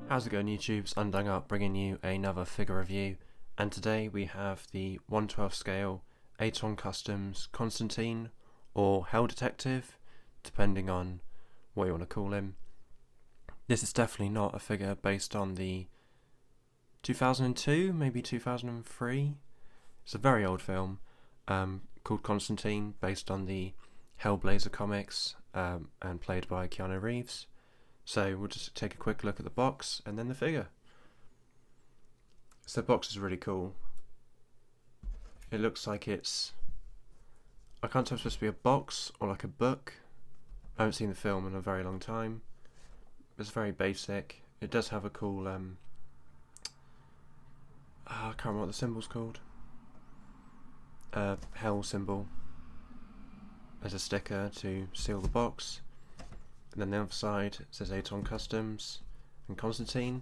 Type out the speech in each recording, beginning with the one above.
How's it going, YouTube? It's Undying up, bringing you another figure review, and today we have the 1/12 scale Aton Customs Constantine, or Hell Detective, depending on what you want to call him. This is definitely not a figure based on the 2002, maybe 2003. It's a very old film called Constantine, based on the Hellblazer comics and played by Keanu Reeves. So we'll just take a quick look at the box and then the figure. So the box is really cool. It looks like it's, I can't tell if it's supposed to be a box or like a book. I haven't seen the film in a very long time. It's very basic. It does have a cool, I can't remember what the symbol's called. Hell symbol as a sticker to seal the box. And then the other side says Aton Customs and Constantine,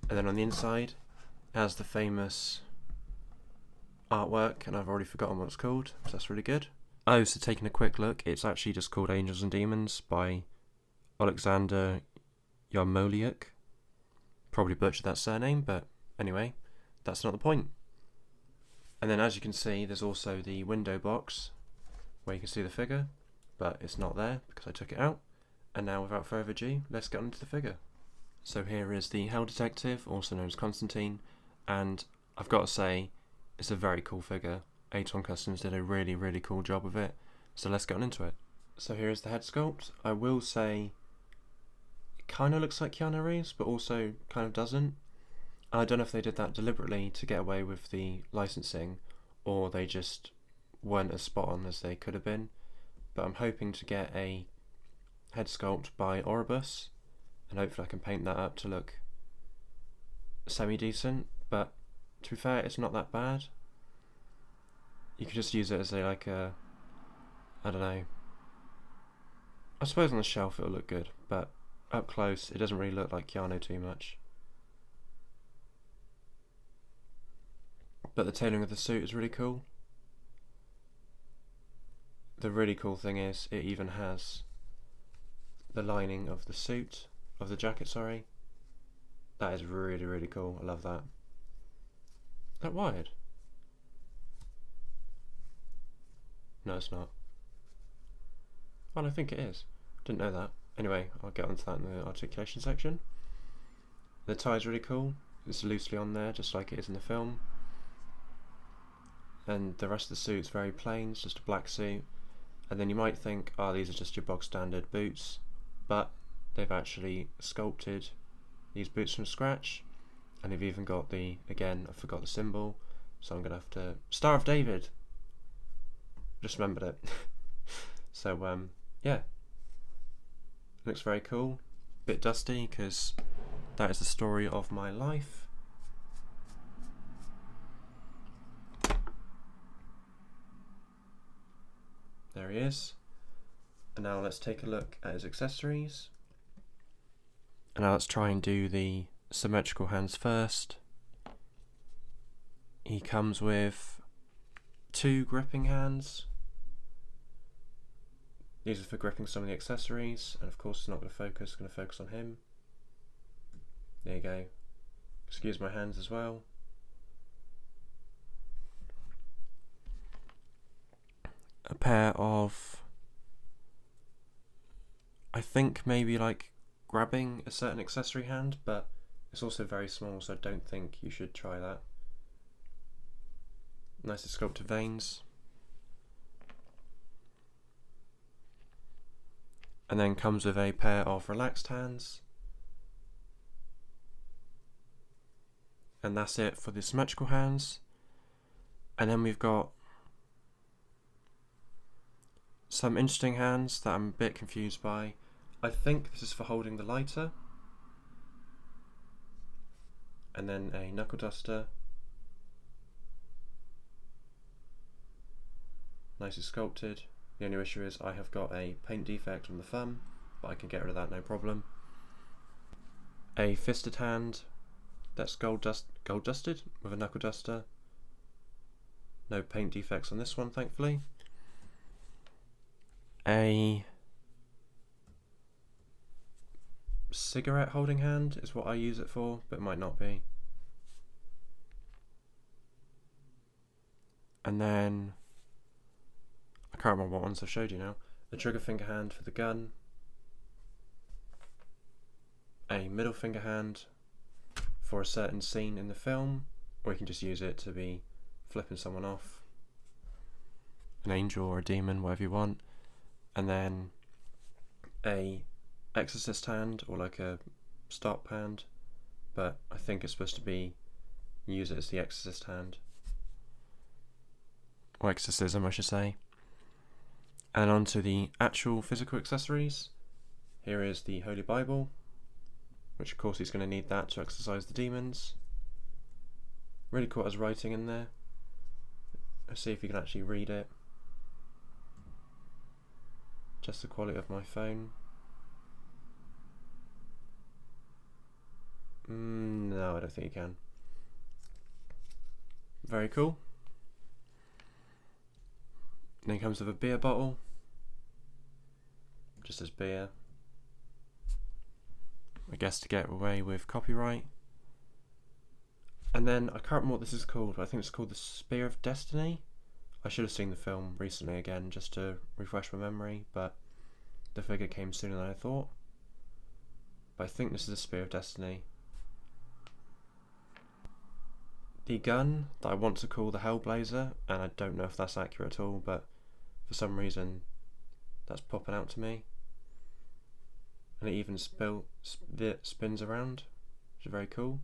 and then on the inside it has the famous artwork, and I've already forgotten what it's called, so that's really good. Oh, so taking a quick look, it's actually just called Angels and Demons by Alexander Yarmoliuk. Probably butchered that surname, but anyway, that's not the point. And then as you can see, there's also the window box where you can see the figure, but it's not there because I took it out. And now, without further ado, let's get on to the figure. So here is the Hell Detective, also known as Constantine, and I've got to say, it's a very cool figure. Aton Customs did a really, really cool job of it, so let's get on into it. So here is the head sculpt. I will say, it kind of looks like Keanu Reeves, but also kind of doesn't. I don't know if they did that deliberately to get away with the licensing, or they just weren't as spot on as they could have been, but I'm hoping to get a head sculpt by Oribus, and hopefully I can paint that up to look semi-decent, but to be fair, it's not that bad. You could just use it as a, like a, I don't know, I suppose on the shelf it'll look good, but up close it doesn't really look like Keanu too much. But the tailoring of the suit is really cool. The really cool thing is it even has the lining of the suit, of the jacket, sorry. That is really, really cool. I love that. Is that wired? No, it's not. Well, I think it is. Didn't know that. Anyway, I'll get onto that in the articulation section. The tie is really cool. It's loosely on there, just like it is in the film. And the rest of the suit's very plain, it's just a black suit. And then you might think, oh, these are just your bog standard boots, but they've actually sculpted these boots from scratch, and they've even got the, again, I forgot the symbol, so I'm gonna have to, Star of David, just remembered it. So yeah, looks very cool, bit dusty because that is the story of my life. There he is. And now let's take a look at his accessories. And now let's try and do the symmetrical hands first. He comes with 2 gripping hands. These are for gripping some of the accessories, and of course it's not going to focus, it's going to focus on him. There you go. Excuse my hands as well. A pair of, I think maybe like grabbing a certain accessory hand, but it's also very small, so I don't think you should try that. Nicely sculpted veins. And then comes with a pair of relaxed hands. And that's it for the symmetrical hands. And then we've got some interesting hands that I'm a bit confused by. I think this is for holding the lighter. And then a knuckle duster. Nicely sculpted. The only issue is I have got a paint defect on the thumb, but I can get rid of that no problem. A fisted hand that's gold dusted with a knuckle duster. No paint defects on this one, thankfully. A cigarette holding hand is what I use it for, but it might not be. And then I can't remember what ones I've showed you now. The trigger finger hand for the gun, a middle finger hand for a certain scene in the film, or you can just use it to be flipping someone off, an angel or a demon, whatever you want. And then a exorcist hand, or like a stop hand, but I think it's supposed to be use it as the exorcist hand, or exorcism I should say. And on to the actual physical accessories. Here is the Holy Bible, which of course he's going to need that to exorcise the demons. Really cool, as writing in there. Let's see if you can actually read it. Just the quality of my phone. No, I don't think you can. Very cool. Then it comes with a beer bottle. Just as beer. I guess to get away with copyright. And then I can't remember what this is called, but I think it's called the Spear of Destiny. I should have seen the film recently again just to refresh my memory, but the figure came sooner than I thought. But I think this is the Spear of Destiny. The gun that I want to call the Hellblazer, and I don't know if that's accurate at all, but for some reason that's popping out to me. And it even spins around, which is very cool.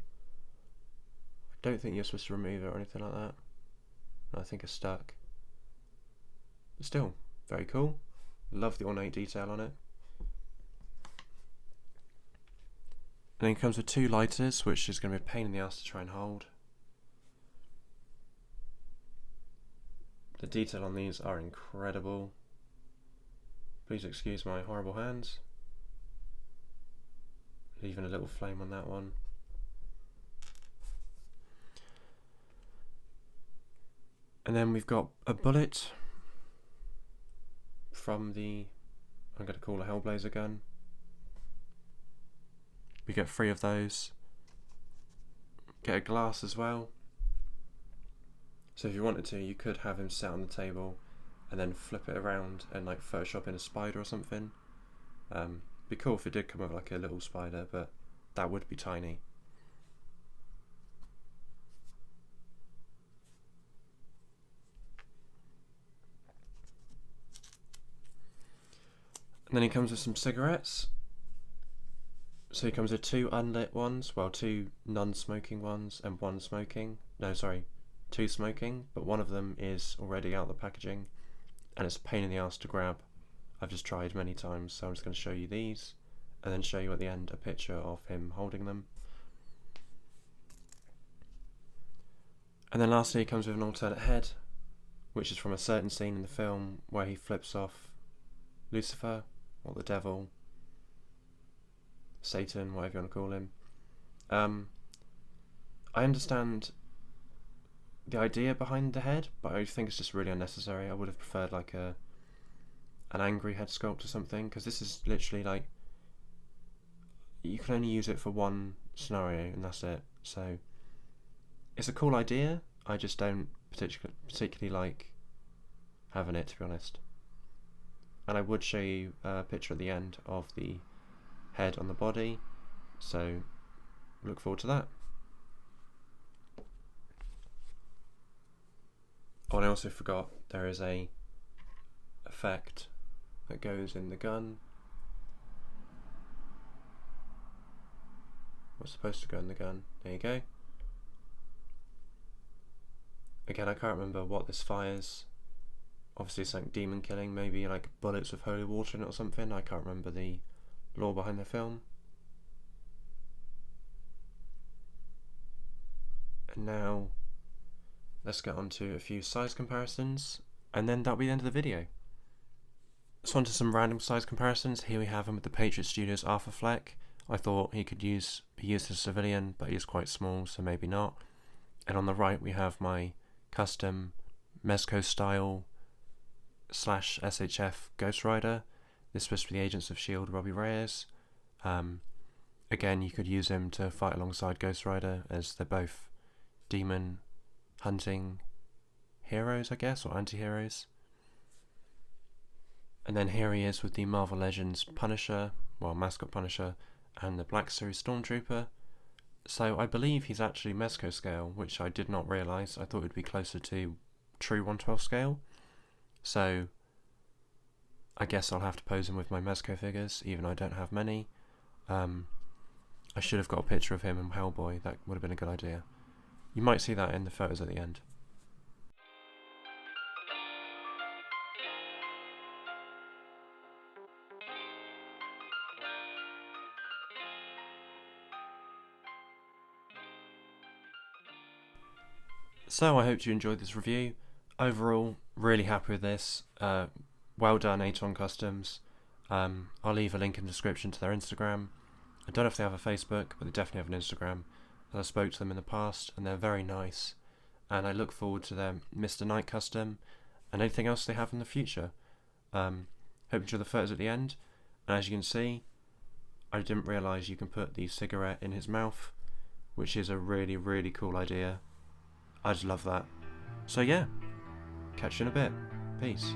I don't think you're supposed to remove it or anything like that. I think it's stuck. But still, very cool. Love the ornate detail on it. And then it comes with 2 lighters, which is going to be a pain in the ass to try and hold. The detail on these are incredible. Please excuse my horrible hands. Even a little flame on that one. And then we've got a bullet from the, I'm going to call it a Hellblazer gun. We get 3 of those. Get a glass as well. So if you wanted to, you could have him sit on the table and then flip it around and like Photoshop in a spider or something. Be cool if it did come with like a little spider, but that would be tiny. And then he comes with some cigarettes. So he comes with 2 unlit ones, well 2 non-smoking ones and 1 smoking. No, sorry, 2 smoking, but one of them is already out of the packaging and it's a pain in the ass to grab. I've just tried many times, so I'm just going to show you these and then show you at the end a picture of him holding them. And then lastly he comes with an alternate head, which is from a certain scene in the film where he flips off Lucifer, or the devil, Satan, whatever you want to call him. I understand the idea behind the head, but I think it's just really unnecessary. I would have preferred like an angry head sculpt or something, because this is literally like, you can only use it for one scenario and that's it. So it's a cool idea, I just don't particularly like having it, to be honest. And I would show you a picture at the end of the head on the body, so look forward to that. Oh, and I also forgot there is a effect that goes in the gun. What's supposed to go in the gun? There you go. Again, I can't remember what this fires. Obviously it's like demon killing, maybe like bullets with holy water in it or something. I can't remember the lore behind the film. And now let's get on to a few size comparisons, and then that'll be the end of the video. So on to some random size comparisons. Here we have him with the Patriot Studios Arthur Fleck. I thought he could be used as a civilian, but he is quite small, so maybe not. And on the right we have my custom Mezco style / SHF Ghost Rider. This is supposed to be the Agents of S.H.I.E.L.D. Robbie Reyes. again, you could use him to fight alongside Ghost Rider, as they're both demon hunting heroes, I guess, or anti-heroes. And then here he is with the Marvel Legends Punisher, well, mascot Punisher, and the Black Series Stormtrooper. So I believe he's actually Mezco scale, which I did not realise. I thought it would be closer to true 1/12 scale. So I guess I'll have to pose him with my Mezco figures, even though I don't have many. I should have got a picture of him and Hellboy. That would have been a good idea. You might see that in the photos at the end. So I hope you enjoyed this review. Overall, really happy with this. Well done, Aton Customs. I'll leave a link in the description to their Instagram. I don't know if they have a Facebook, but they definitely have an Instagram. I spoke to them in the past, and they're very nice. And I look forward to their Mr. Knight custom and anything else they have in the future. Hope you enjoy the photos at the end. And as you can see, I didn't realise you can put the cigarette in his mouth, which is a really, really cool idea. I just love that. So yeah, catch you in a bit. Peace.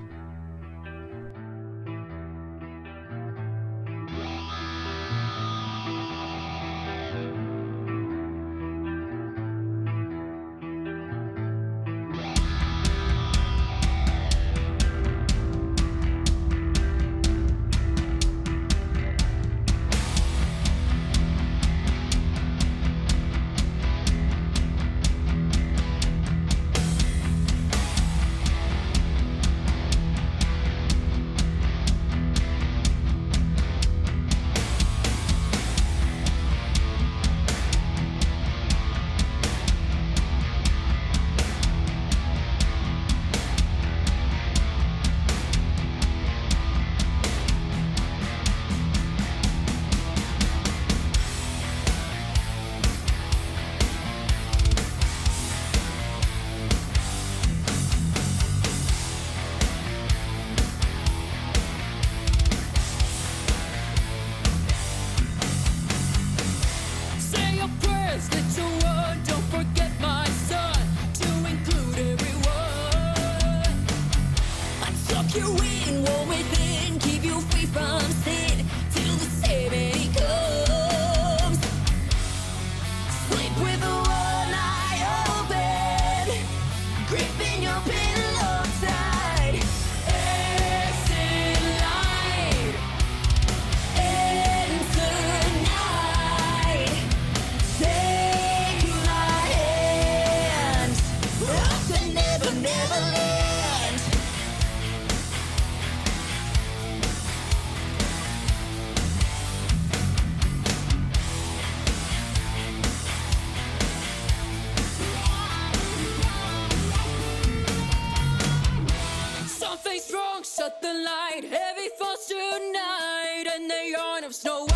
Shut the light, heavy falls tonight, and the yarn of snow.